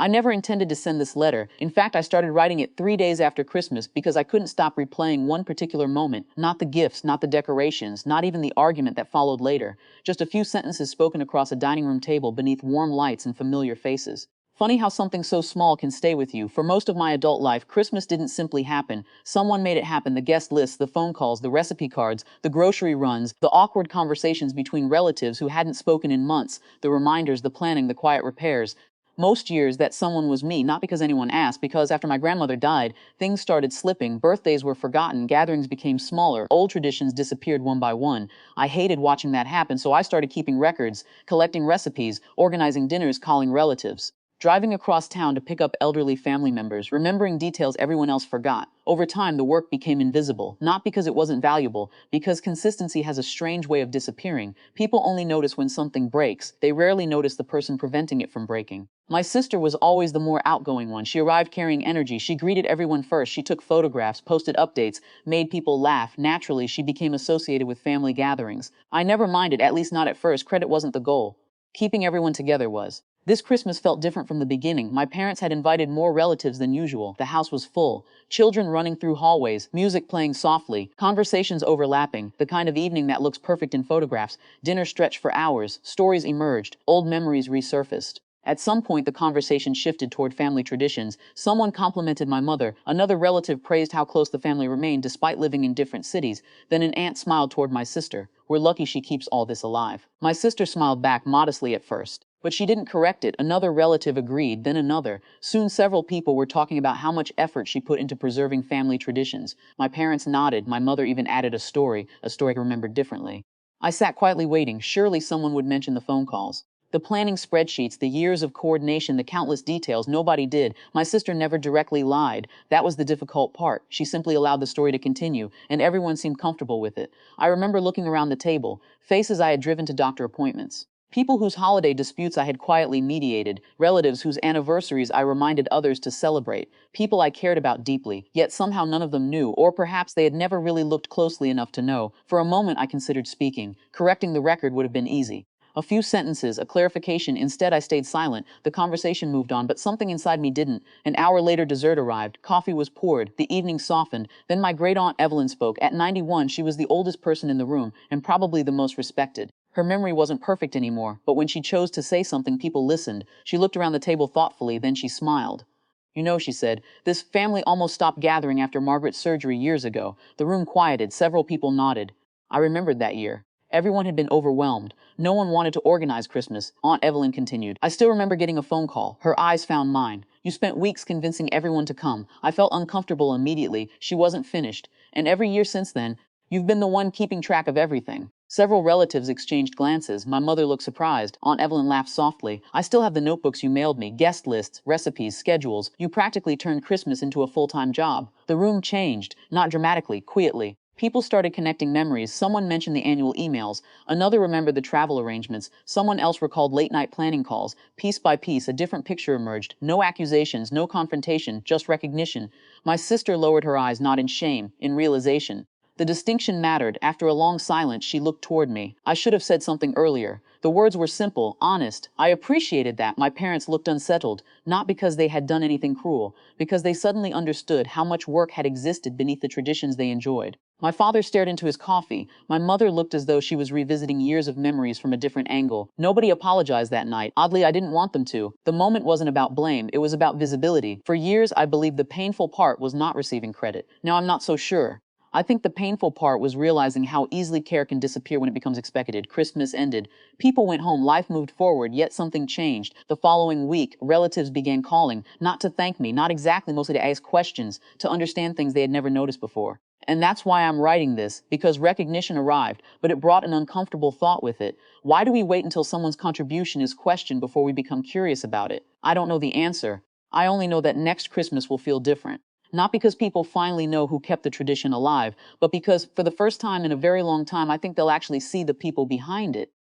I never intended to send this letter. In fact, I started writing it 3 days after Christmas because I couldn't stop replaying one particular moment. Not the gifts, not the decorations, not even the argument that followed later. Just a few sentences spoken across a dining room table beneath warm lights and familiar faces. Funny how something so small can stay with you. For most of my adult life, Christmas didn't simply happen. Someone made it happen. The guest lists, the phone calls, the recipe cards, the grocery runs, the awkward conversations between relatives who hadn't spoken in months, the reminders, the planning, the quiet repairs. Most years that someone was me, not because anyone asked, because after my grandmother died, things started slipping, birthdays were forgotten, gatherings became smaller, old traditions disappeared one by one. I hated watching that happen, so I started keeping records, collecting recipes, organizing dinners, calling relatives. Driving across town to pick up elderly family members, remembering details everyone else forgot. Over time, the work became invisible, not because it wasn't valuable, because consistency has a strange way of disappearing. People only notice when something breaks. They rarely notice the person preventing it from breaking. My sister was always the more outgoing one. She arrived carrying energy. She greeted everyone first. She took photographs, posted updates, made people laugh. Naturally, she became associated with family gatherings. I never minded, at least not at first. Credit wasn't the goal. Keeping everyone together was. This Christmas felt different from the beginning. My parents had invited more relatives than usual. The house was full. Children running through hallways, music playing softly, conversations overlapping, the kind of evening that looks perfect in photographs. Dinner stretched for hours. Stories emerged. Old memories resurfaced. At some point, the conversation shifted toward family traditions. Someone complimented my mother. Another relative praised how close the family remained despite living in different cities. Then an aunt smiled toward my sister. We're lucky she keeps all this alive. My sister smiled back modestly at first. But she didn't correct it. Another relative agreed, then another. Soon several people were talking about how much effort she put into preserving family traditions. My parents nodded. My mother even added a story I remembered differently. I sat quietly waiting. Surely someone would mention the phone calls. The planning spreadsheets, the years of coordination, the countless details. Nobody did. My sister never directly lied. That was the difficult part. She simply allowed the story to continue, and everyone seemed comfortable with it. I remember looking around the table, faces I had driven to doctor appointments. People whose holiday disputes I had quietly mediated, relatives whose anniversaries I reminded others to celebrate, people I cared about deeply, yet somehow none of them knew, or perhaps they had never really looked closely enough to know. For a moment I considered speaking. Correcting the record would have been easy. A few sentences, a clarification. Instead, I stayed silent. The conversation moved on, but something inside me didn't. An hour later, dessert arrived. Coffee was poured. The evening softened. Then my great-aunt Evelyn spoke. At 91, she was the oldest person in the room, and probably the most respected. Her memory wasn't perfect anymore, but when she chose to say something, people listened. She looked around the table thoughtfully, then she smiled. You know, she said, this family almost stopped gathering after Margaret's surgery years ago. The room quieted. Several people nodded. I remembered that year. Everyone had been overwhelmed. No one wanted to organize Christmas. Aunt Evelyn continued. I still remember getting a phone call. Her eyes found mine. You spent weeks convincing everyone to come. I felt uncomfortable immediately. She wasn't finished. And every year since then, you've been the one keeping track of everything. Several relatives exchanged glances. My mother looked surprised. Aunt Evelyn laughed softly. I still have the notebooks you mailed me. Guest lists, recipes, schedules. You practically turned Christmas into a full-time job. The room changed. Not dramatically, quietly. People started connecting memories. Someone mentioned the annual emails. Another remembered the travel arrangements. Someone else recalled late-night planning calls. Piece by piece, a different picture emerged. No accusations, no confrontation, just recognition. My sister lowered her eyes, not in shame, in realization. The distinction mattered. After a long silence, she looked toward me. I should have said something earlier. The words were simple, honest. I appreciated that. My parents looked unsettled, not because they had done anything cruel, because they suddenly understood how much work had existed beneath the traditions they enjoyed. My father stared into his coffee. My mother looked as though she was revisiting years of memories from a different angle. Nobody apologized that night. Oddly, I didn't want them to. The moment wasn't about blame. It was about visibility. For years, I believed the painful part was not receiving credit. Now I'm not so sure. I think the painful part was realizing how easily care can disappear when it becomes expected. Christmas ended. People went home. Life moved forward, yet something changed. The following week, relatives began calling, not to thank me, not exactly, mostly to ask questions, to understand things they had never noticed before. And that's why I'm writing this, because recognition arrived, but it brought an uncomfortable thought with it. Why do we wait until someone's contribution is questioned before we become curious about it? I don't know the answer. I only know that next Christmas will feel different. Not because people finally know who kept the tradition alive, but because for the first time in a very long time, I think they'll actually see the people behind it.